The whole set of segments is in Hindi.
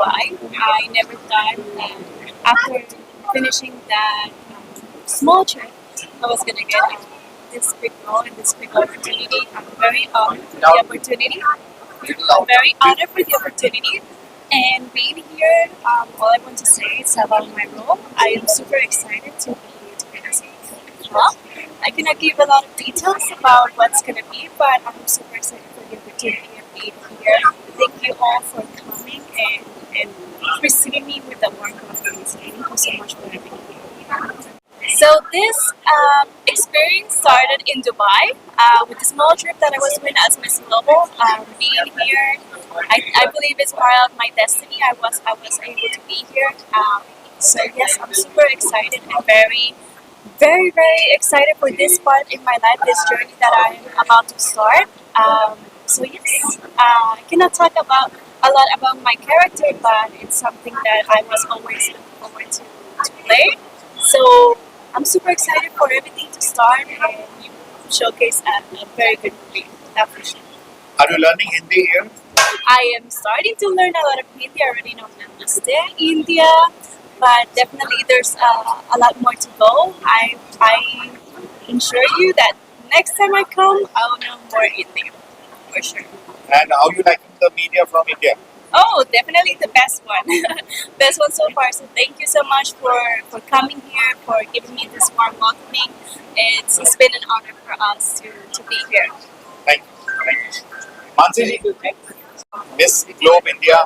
Dubai. I never thought that after finishing that small trip, I was gonna get this big role and this big opportunity. I'm very honored for the opportunity. I'm very honored for the opportunity. And being here, all I want to say is about my role. I am super excited to be this role. I cannot give a lot of details about what's going to be, but I'm super excited for the opportunity of being here. Thank you all for coming and receiving me with the warm welcome. Thank you so much for having me. So this experience started in Dubai with a small trip that I was doing as Miss Global. Being here, I believe it's part of my destiny. I was able to be here. So yes, I'm super excited and very excited for this part in my life, this journey that I'm about to start. So yes, I cannot talk about a lot about my character, but it's something that I was always looking forward to play. So I'm super excited for everything to start and you showcase a very good movie. That for sure. Are you learning Hindi here? I am starting to learn a lot of Hindi. I already know Namaste, India, but definitely there's a lot more to go. I ensure you that next time I come, I'll know more Hindi for sure. And how you liking the media from India? Oh, definitely the best one. Best one so far. So thank you so much for coming here, for giving me this warm welcoming. It's been an honor for us to be here. Thank you. Mansi ji, Miss Globe India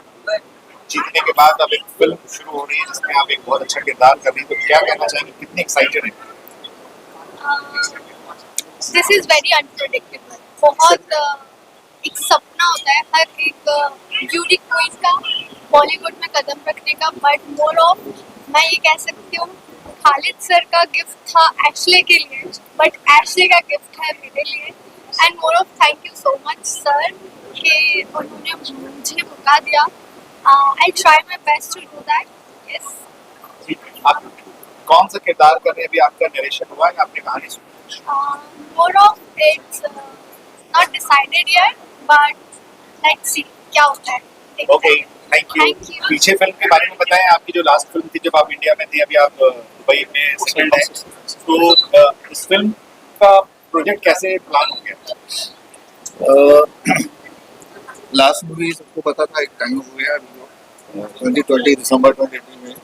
जीतने के बाद अब एक फिल्म शुरू हो रही है जिसमें आप एक बहुत अच्छा किरदार कर रही हैं, तो क्या कहना चाहेंगे, कितनी एक्साइटेड हैं? This is very unpredictable. बहुत एक सपना होता है हर एक ब्यूटी क्वीन का बॉलीवुड में कदम रखने का, बट मोर ऑफ मैं ये कह सकती हूँ खालिद सर का गिफ्ट था एशले के लिए, बट एशले का गिफ्ट है मेरे लिए. And more of thank you so much sir कि उन्होंने मुझे मौका दिया. I try my best to do that. Yes. आप कौन सा किरदार कर रहे हैं? अभी आपका नरेशन हुआ है, आपने कहानी सुनी? More of its not decided yet, but let's see क्या होता है. Okay, thank you. पीछे फिल्म के बारे में बताएं. आपकी जो लास्ट फिल्म थी जब आप इंडिया में थी, अभी आप दुबई में सेटल्ड हैं, तो इस फिल्म का प्रोजेक्ट कैसे प्लान हो गया? लास्ट मूवी सबको पता था, एक टाइम हो गया. 2020 दिसंबर 2020 में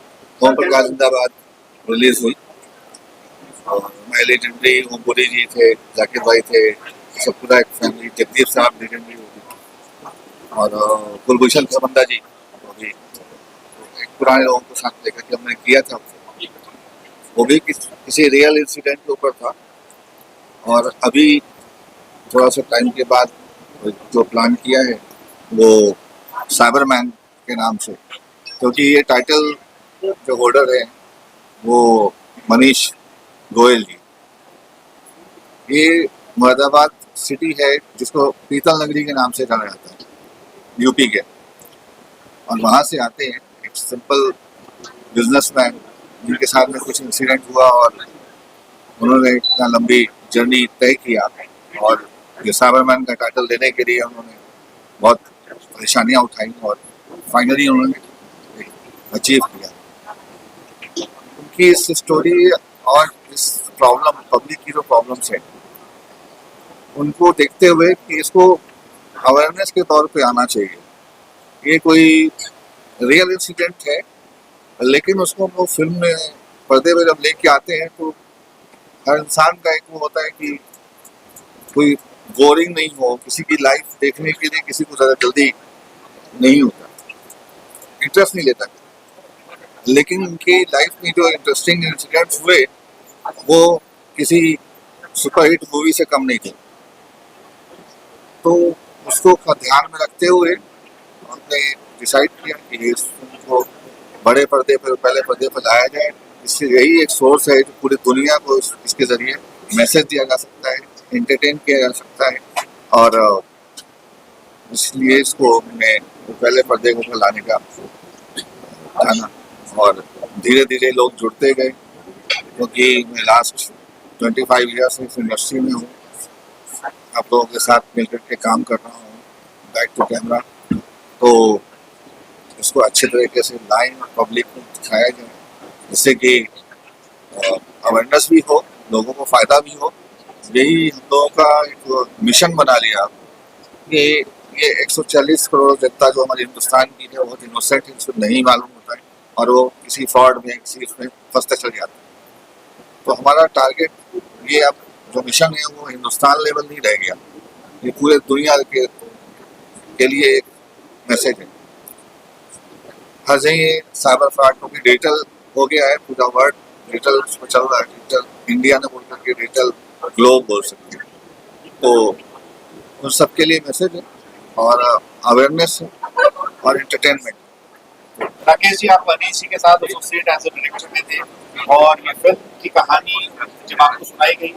ओम प्रकाश जिंदाबाद रिलीज हुई. मैं लेजेंडरी ओमपुरी जी थे, जाकिर भाई थे, सब पूरा एक फैमिली. जगदीप साहब लेजेंडरी हो गई, और कुलभूषण खरबंदा जी भी एक पुराने लोगों को साथ लेकर के हमने किया था. वो भी किसी रियल इंसिडेंट के ऊपर था. और अभी थोड़ा सा टाइम के बाद जो प्लान किया है वो साइबरमैन के नाम से, क्योंकि ये टाइटल जो होल्डर है वो मनीष गोयल जी. ये मुरादाबाद सिटी है जिसको पीतल नगरी के नाम से जाना जाता है, यूपी के. और वहाँ से आते हैं एक सिंपल बिजनेसमैन जिनके साथ में कुछ इंसिडेंट हुआ और उन्होंने इतना लंबी जर्नी तय किया, और ये साइबरमैन का टाइटल लेने के लिए उन्होंने बहुत परेशानियां उठाई और फाइनली उन्होंने अचीव किया. उनकी इस स्टोरी और इस प्रॉब्लम, पब्लिक की जो प्रॉब्लम्स है, उनको देखते हुए कि इसको अवेयरनेस के तौर पे आना चाहिए. ये कोई रियल इंसिडेंट है, लेकिन उसको हम लोग फिल्म में पर्दे पे जब लेके आते हैं तो हर इंसान का एक वो होता है कि कोई बोरिंग नहीं हो, किसी की लाइफ देखने के लिए किसी को ज़्यादा जल्दी नहीं होता, इंटरेस्ट नहीं लेता. लेकिन उनकी लाइफ में जो इंटरेस्टिंग इंसिडेंट्स हुए वो किसी सुपरहिट मूवी से कम नहीं थे. तो उसको ध्यान में रखते हुए हमने डिसाइड किया कि इस फिल्म को बड़े पर्दे पर, पहले पर्दे पर लाया जाए. इससे यही एक सोर्स है जो पूरी दुनिया को इसके ज़रिए मैसेज दिया जा सकता है, एंटरटेन किया जा सकता है. और इसलिए इसको हमने पहले पर्दे को लाने का जाना, और धीरे धीरे लोग जुड़ते गए, क्योंकि मैं लास्ट 25 ईयर्स से इस इंडस्ट्री में हूँ. आप लोगों के साथ मिलकर के काम कर रहा हूँ बैक टू कैमरा. तो इसको अच्छे तरीके से लाइन पब्लिक को दिखाया जाए, जिससे कि अवेयरनेस भी हो, लोगों को फायदा भी हो। यही हम लोगों का एक मिशन बना लिया कि ये 140 करोड़ जनता जो हमारे हिंदुस्तान की है बहुत इनोसेंट है, इसको नहीं मालूम होता है और वो किसी फ्रॉड में किसी इसमें फंसते चल जाते हैं। तो हमारा टारगेट ये अब जो मिशन है वो हिंदुस्तान लेवल नहीं रह गया, ये पूरे दुनिया के लिए एक मैसेज है। हर जगह साइबर फ्रॉड क्योंकि डिजिटल हो गया है, पूरा वर्ल्ड डिजिटल उसमें चल रहा है, डिजिटल इंडिया ने बोल करके डिजिटल ग्लोब बोल सकते हैं। तो उन सबके लिए मैसेज है और अवेयरनेस है और एंटरटेनमेंट। राकेश जी, आप अनीसी के साथ एसोसिएट एज ए डायरेक्टर में थे और ये फिल्म की कहानी जब आपको सुनाई गई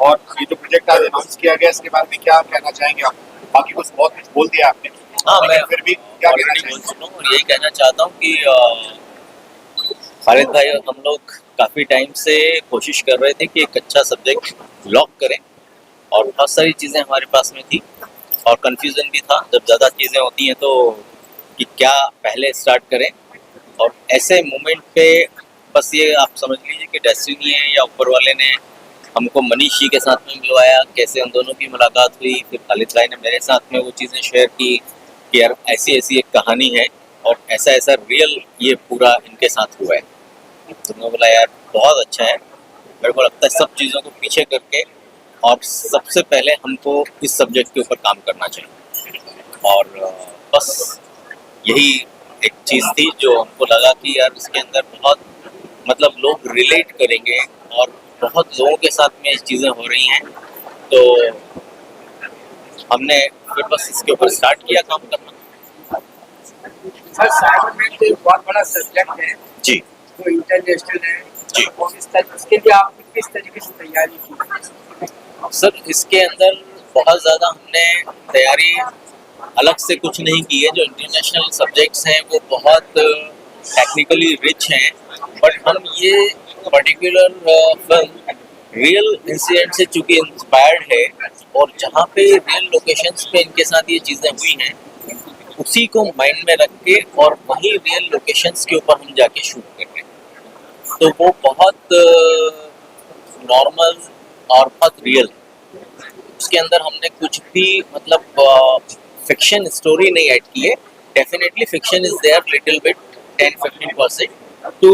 और ये जो प्रोजेक्ट आज अनाउंस किया गया इसके बारे में क्या कहना चाहेंगे आप? बाकी कुछ बहुत कुछ बोल दिया आपने। हाँ, मैं फिर भी क्या कहना ऑलरेडी बोल चाहेंगे? चुका हूँ और यही कहना चाहता हूँ कि खालिद भाई और हम लोग काफ़ी टाइम से कोशिश कर रहे थे कि एक अच्छा सब्जेक्ट लॉक करें और बहुत सारी चीज़ें हमारे पास में थी और कंफ्यूजन भी था जब ज़्यादा चीज़ें होती हैं तो कि क्या पहले स्टार्ट करें। और ऐसे मोमेंट पे बस ये आप समझ लीजिए कि डेस्टिनी है या ऊपर वाले ने हमको मनीष जी के साथ में मिलवाया, कैसे उन दोनों की मुलाकात हुई, फिर खालिद भाई ने मेरे साथ में वो चीज़ें शेयर की कि यार ऐसी ऐसी एक कहानी है और ऐसा ऐसा रियल ये पूरा इनके साथ हुआ है। तो मैं बोला यार बहुत अच्छा है, मेरे को लगता है सब चीज़ों को पीछे करके और सबसे पहले हमको इस सब्जेक्ट के ऊपर काम करना चाहिए। और बस यही एक चीज़ थी जो हमको लगा कि यार इसके अंदर बहुत मतलब लोग रिलेट करेंगे और बहुत लोगों के साथ में ये चीज़ें हो रही हैं। तो हमने फिर बस इसके ऊपर स्टार्ट किया काम करना। सर, साइबर में तो एक बहुत बड़ा सब्जेक्ट है जी जो इंटरनेशनल है जी। और उसके लिए आपने किस तरीके से तैयारी की? सर, इसके अंदर बहुत ज़्यादा हमने तैयारी अलग से कुछ नहीं की है। जो इंटरनेशनल सब्जेक्ट्स हैं वो बहुत टेक्निकली रिच हैं, बट हम ये पर्टिकुलर फिल्म रियल इंसिडेंट से चूँकि इंस्पायर्ड है और जहाँ पे रियल लोकेशंस पे इनके साथ ये चीज़ें हुई हैं उसी को माइंड में रख के और वही रियल लोकेशंस के ऊपर हम जाके शूट कर रहे हैं। तो वो बहुत नॉर्मल और बहुत रियल, उसके अंदर हमने कुछ भी मतलब फिक्शन स्टोरी नहीं ऐड की है। Definitely fiction is there little bit 10-15% to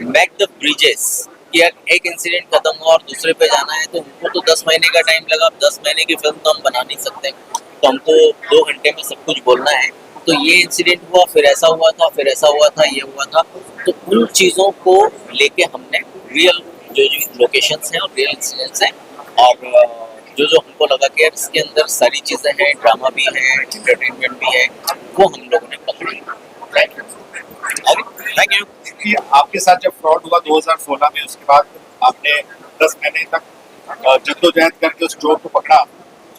make the bridges कि यार एक इंसिडेंट खत्म हुआ और दूसरे पे जाना है तो हमको तो 10 महीने का टाइम लगा। अब 10 महीने की फिल्म तो हम बना नहीं सकते, तो हमको 2 घंटे में सब कुछ बोलना है। तो ये इंसिडेंट हुआ, फिर ऐसा हुआ था, फिर ऐसा हुआ था, ये हुआ था। तो उन चीज़ों को लेके हमने रियल जो लोकेशंस हैं और रियल इंसिडेंट्स हैं और जो हमको लगा कि यार इसके अंदर सारी चीज़ें हैं, ड्रामा भी है, एंटरटेनमेंट भी है, वो हम लोगों ने पकड़ी। Thank you. कि आपके साथ जब फ्रॉड हुआ 2016 में, उसके बाद आपने 10 महीने तक जद्दोजहद करके उस चोर को पकड़ा।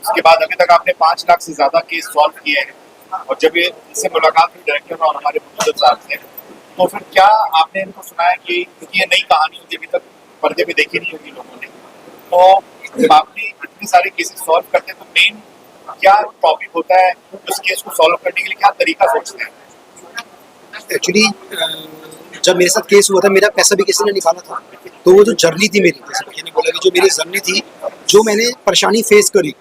उसके बाद अभी तक आपने 5 लाख से ज्यादा केस सॉल्व किए हैं और जब ये इससे मुलाकात हुई डायरेक्टर और हमारे प्रोड्यूसर साहब से, तो फिर क्या आपने इनको सुनाया कि क्योंकि ये नई कहानी होती अभी तक पर्दे पे देखी नहीं होगी लोगों ने, तो जब आपने इतने सारे केसेस सॉल्व करते हैं तो मेन क्या टॉपिक होता है उस केस को सॉल्व करने के लिए, क्या तरीका सोचते हैं? एक्चुअली जब मेरे साथ केस हुआ था मेरा पैसा भी किसी ने निकाला था, तो वो जो जर्नी थी मेरी, जैसे भैया ने बोला कि जो मेरी जर्नी थी, जो मैंने परेशानी फेस करी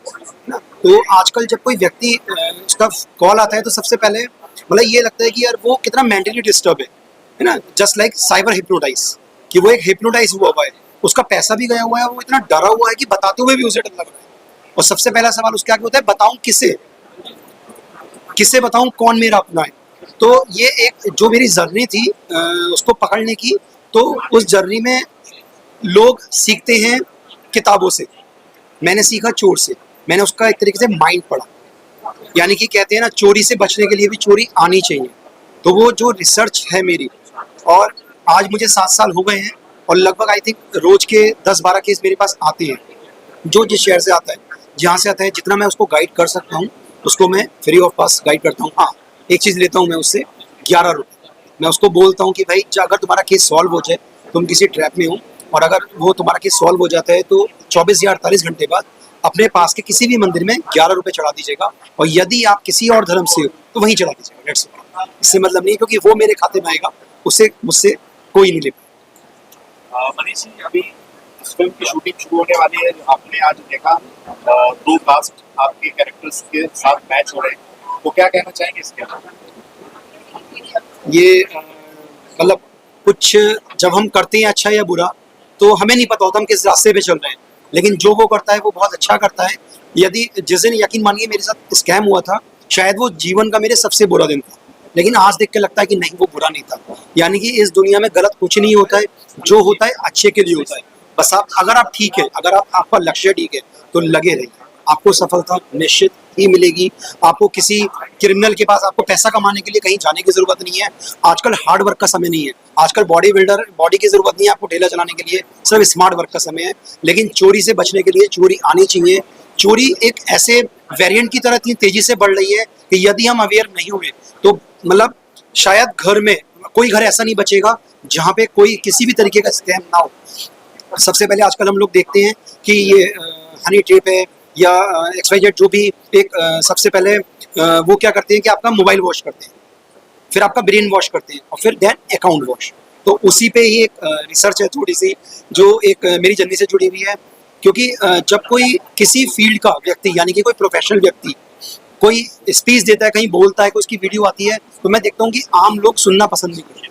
ना, तो आजकल जब कोई व्यक्ति उसका कॉल आता है तो सबसे पहले मतलब ये लगता है कि यार वो कितना मेंटली डिस्टर्ब है ना, जस्ट लाइक साइबर हिप्नोटाइज, कि वो एक हिप्नोटाइज हुआ है, उसका पैसा भी गया हुआ है, वो इतना डरा हुआ है कि बताते हुए भी उसे डर लग रहा है। और सबसे पहला सवाल उसके आगे होता है बताऊं किसे बताऊं, कौन मेरा अपना है। तो ये एक जो मेरी जर्नी थी उसको पकड़ने की, तो उस जर्नी में लोग सीखते हैं किताबों से, मैंने सीखा चोर से, मैंने उसका एक तरीके से माइंड पढ़ा। यानी कि कहते हैं ना, चोरी से बचने के लिए भी चोरी आनी चाहिए। तो वो जो रिसर्च है मेरी, और आज मुझे 7 साल हो गए हैं और लगभग आई थिंक रोज के 10-12 केस मेरे पास आते हैं। जो जिस शहर से आता है, जहाँ से आता है, जितना मैं उसको गाइड कर सकता हूँ उसको मैं फ्री ऑफ कॉस्ट गाइड करता हूँ। हाँ, एक चीज़ लेता हूँ मैं उससे 11 रुपये। मैं उसको बोलता हूँ कि भाई अगर तुम्हारा केस सॉल्व हो जाए, तुम किसी ट्रैप में हो और अगर वो तुम्हारा केस सॉल्व हो जाता है तो 24 या 48 घंटे बाद अपने पास के किसी भी मंदिर में 11 रुपये चढ़ा दीजिएगा, और यदि आप किसी और धर्म से हो तो वहीं चढ़ा दीजिएगा। लेट्स इससे मतलब नहीं, क्योंकि वो मेरे खाते में आएगा, उससे मुझसे कोई नहीं ले पाएगा। मनीष जी, अभी इस फिल्म की शूटिंग शुरू होने वाली है। आपने आज देखा दो कास्ट आपके कैरेक्टर्स के साथ मैच हो रहे हैं, तो क्या कहना चाहेंगे इसके बारे में? ये मतलब कुछ जब हम करते हैं अच्छा या बुरा, तो हमें नहीं पता होता हम किस रास्ते पे चल रहे हैं, लेकिन जो वो करता है वो बहुत अच्छा करता है। यदि जिस दिन यकीन मानिए मेरे साथ स्कैम हुआ था, शायद वो जीवन का मेरे सबसे बुरा दिन था, लेकिन आज देख के लगता है कि नहीं, वो बुरा नहीं था। यानी कि इस दुनिया में गलत कुछ नहीं होता है, जो होता है अच्छे के लिए होता है। बस आप, अगर आप ठीक है, अगर आपका लक्ष्य ठीक है, तो लगे रहिए, आपको सफलता निश्चित ही मिलेगी। आपको किसी क्रिमिनल के पास आपको पैसा कमाने के लिए कहीं जाने की जरूरत नहीं है। आजकल हार्ड वर्क का समय नहीं है, आजकल बॉडी बिल्डर बॉडी की जरूरत नहीं है आपको ठेला चलाने के लिए, सिर्फ स्मार्ट वर्क का समय है। लेकिन चोरी से बचने के लिए चोरी आनी चाहिए। चोरी एक ऐसे वेरिएंट की तरह इतनी तेजी से बढ़ रही है कि यदि हम अवेयर नहीं हुए तो मतलब शायद घर में कोई घर ऐसा नहीं बचेगा जहाँ पे कोई किसी भी तरीके का स्कैम ना हो। सबसे पहले आजकल हम लोग देखते हैं कि ये हनी ट्रैप है या XYZ, जो भी एक सबसे पहले वो क्या करते हैं कि आपका मोबाइल वॉश करते हैं, फिर आपका ब्रेन वॉश करते हैं, और फिर देन अकाउंट वॉश। तो उसी पे ही एक रिसर्च है थोड़ी सी, जो एक मेरी जर्नी से जुड़ी हुई है। क्योंकि जब कोई किसी फील्ड का व्यक्ति, यानी कि कोई प्रोफेशनल व्यक्ति कोई स्पीच देता है, कहीं बोलता है, कोई उसकी वीडियो आती है, तो मैं देखता हूँ कि आम लोग सुनना पसंद नहीं करते।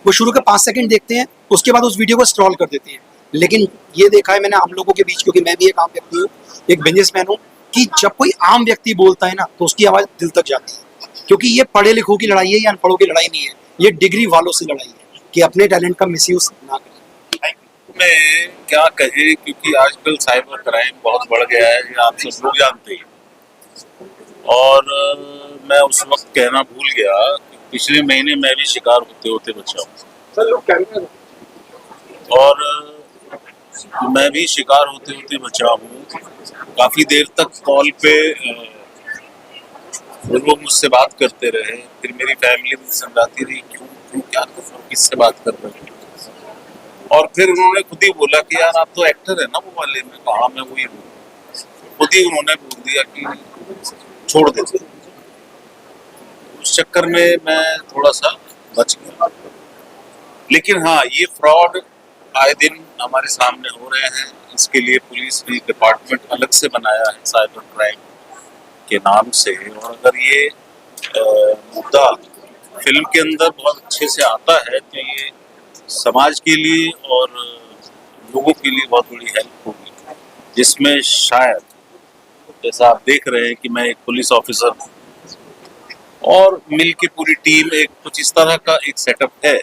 वो शुरू के 5 सेकंड देखते हैं, उसके बाद उस वीडियो को स्क्रॉल कर देते हैं। लेकिन ये देखा है मैंने आम लोगों के बीच, क्योंकि मैं भी एक आम व्यक्ति हूँ, एक बिजनेसमैन हूँ, कि जब कोई आम व्यक्ति बोलता है ना, तो उसकी आवाज़ दिल तक जाती है। क्योंकि ये पढ़े लिखों की लड़ाई है या अनपढ़ों की लड़ाई नहीं है, ये डिग्री वालों से लड़ाई है कि अपने टैलेंट का मिसयूज ना करें। में क्या कहे, क्योंकि आजकल साइबर क्राइम बहुत बढ़ गया है, ये आप सब लोग जानते हैं। और मैं उस वक्त कहना भूल गया कि पिछले महीने मैं भी शिकार होते होते बचा हूँ, और मैं भी शिकार होते होते बचा हूँ। काफी देर तक कॉल पे वो लोग मुझसे बात करते रहे, फिर मेरी फैमिली मुझे समझाती रही क्यों क्या कर रहे हो, किससे बात कर रहे हो। और फिर उन्होंने खुद ही बोला कि यार आप तो एक्टर है ना वो वाले में, कहा मैं वही हूँ। खुद ही उन्होंने बोल दिया कि छोड़ दे। उस चक्कर में मैं थोड़ा सा बच गया। लेकिन हाँ, ये फ्रॉड आए दिन हमारे सामने हो रहे हैं। इसके लिए पुलिस ने डिपार्टमेंट अलग से बनाया है साइबर क्राइम के नाम से। और अगर ये मुद्दा फिल्म के अंदर बहुत अच्छे से आता है तो ये समाज के लिए और लोगों के लिए बहुत बड़ी हेल्प होगी, जिसमें शायद जैसा आप देख रहे हैं कि मैं एक पुलिस ऑफिसर हूँ और मिल के पूरी टीम एक कुछ इस तरह का एक सेटअप है।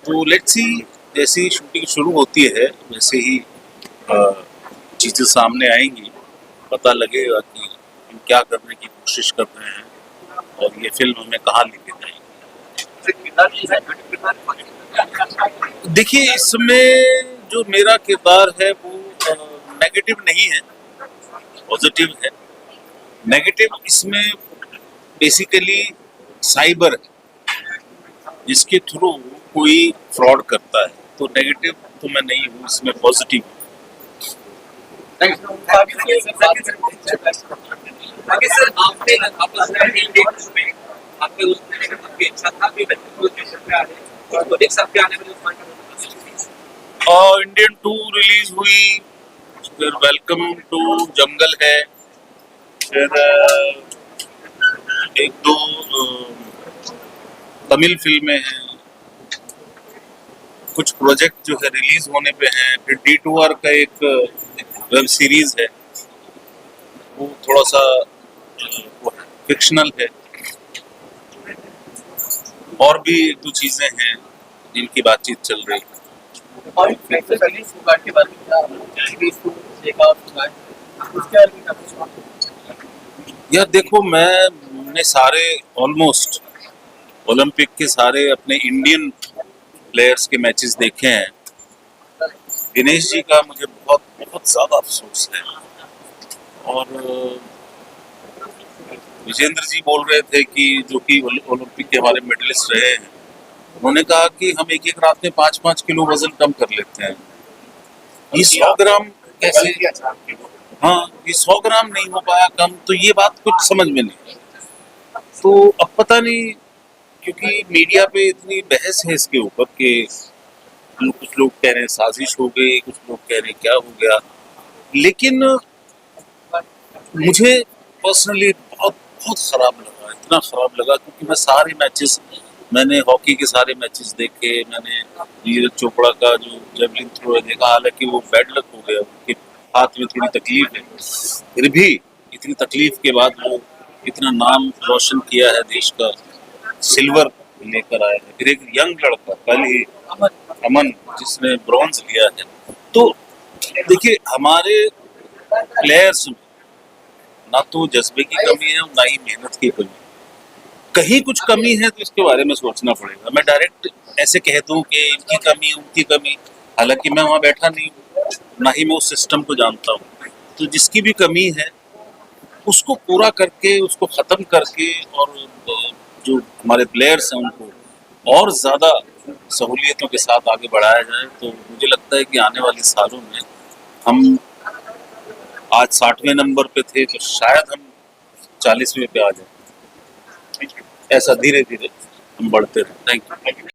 तो लेट्स सी, जैसी शूटिंग शुरू होती है वैसे ही चीज़ें सामने आएंगी, पता लगेगा कि हम क्या करने की कोशिश कर रहे हैं और ये फिल्म हमें कहाँ लेके जाएगी। देखिए, इसमें जो मेरा किरदार है वो नेगेटिव नहीं है, पॉजिटिव है। नेगेटिव इसमें बेसिकली साइबर है, जिसके थ्रू कोई फ्रॉड करता है। तो नेगेटिव तो मैं नहीं हूँ, इसमें पॉजिटिव हूँ। इंडियन 2 रिलीज हुई, फिर वेलकम टू जंगल है, फिर एक दो तमिल फिल्में हैं, कुछ प्रोजेक्ट जो है रिलीज होने पे हैं, फिर D2R का एक वेब सीरीज है, वो थोड़ा सा वो फिक्शनल है, और भी एक दो चीजें हैं जिनकी बातचीत चल रही है। यार देखो, मैंने सारे ऑलमोस्ट ओलंपिक के सारे अपने इंडियन प्लेयर्स के मैचेस देखे हैं। दिनेश जी का मुझे बहुत बहुत ज़्यादा अफसोस है। और विजेंद्र जी बोल रहे थे कि जो कि ओलंपिक के हमारे मेडलिस्ट रहे हैं, उन्होंने कहा कि हम एक एक रात में 5-5 किलो वजन कम कर लेते हैं। ये 100 ग्राम कैसे? हाँ, ये 100 ग्राम नहीं हो पाया कम, तो ये बात कुछ समझ में नहीं। तो अब पता नहीं, क्योंकि मीडिया पे इतनी बहस है इसके ऊपर कि कुछ लोग कह रहे हैं साजिश हो गई, कुछ लोग कह रहे हैं क्या हो गया, लेकिन मुझे पर्सनली बहुत बहुत खराब लगा, इतना खराब लगा क्योंकि मैं सारे मैचेस, मैंने हॉकी के सारे मैचेस देखे, मैंने नीरज चोपड़ा का जो जेवलिन थ्रो है देखा, हालांकि वो बैड लक हो गया, उनके हाथ में थोड़ी तकलीफ है, फिर भी इतनी तकलीफ के बाद वो इतना नाम रोशन किया है देश का, सिल्वर लेकर आए हैं। फिर एक यंग लड़का कल ही अमन जिसने ब्रॉन्ज लिया है। तो देखिए हमारे प्लेयर्स में ना तो जज्बे की कमी है और ना ही मेहनत की कमी, कहीं कुछ कमी है तो इसके बारे में सोचना पड़ेगा। मैं डायरेक्ट ऐसे कह दूं कि इनकी कमी उनकी कमी, हालांकि मैं वहाँ बैठा नहीं हूँ, ना ही मैं उस सिस्टम को जानता हूँ, तो जिसकी भी कमी है उसको पूरा करके, उसको ख़त्म करके, और जो हमारे प्लेयर्स हैं उनको और ज़्यादा सहूलियतों के साथ आगे बढ़ाया जाए, तो मुझे लगता है कि आने वाले सालों में हम आज 60वें नंबर पे थे तो शायद हम 40वें पे आ जाए, ऐसा धीरे धीरे हम बढ़ते रहे। Thank you.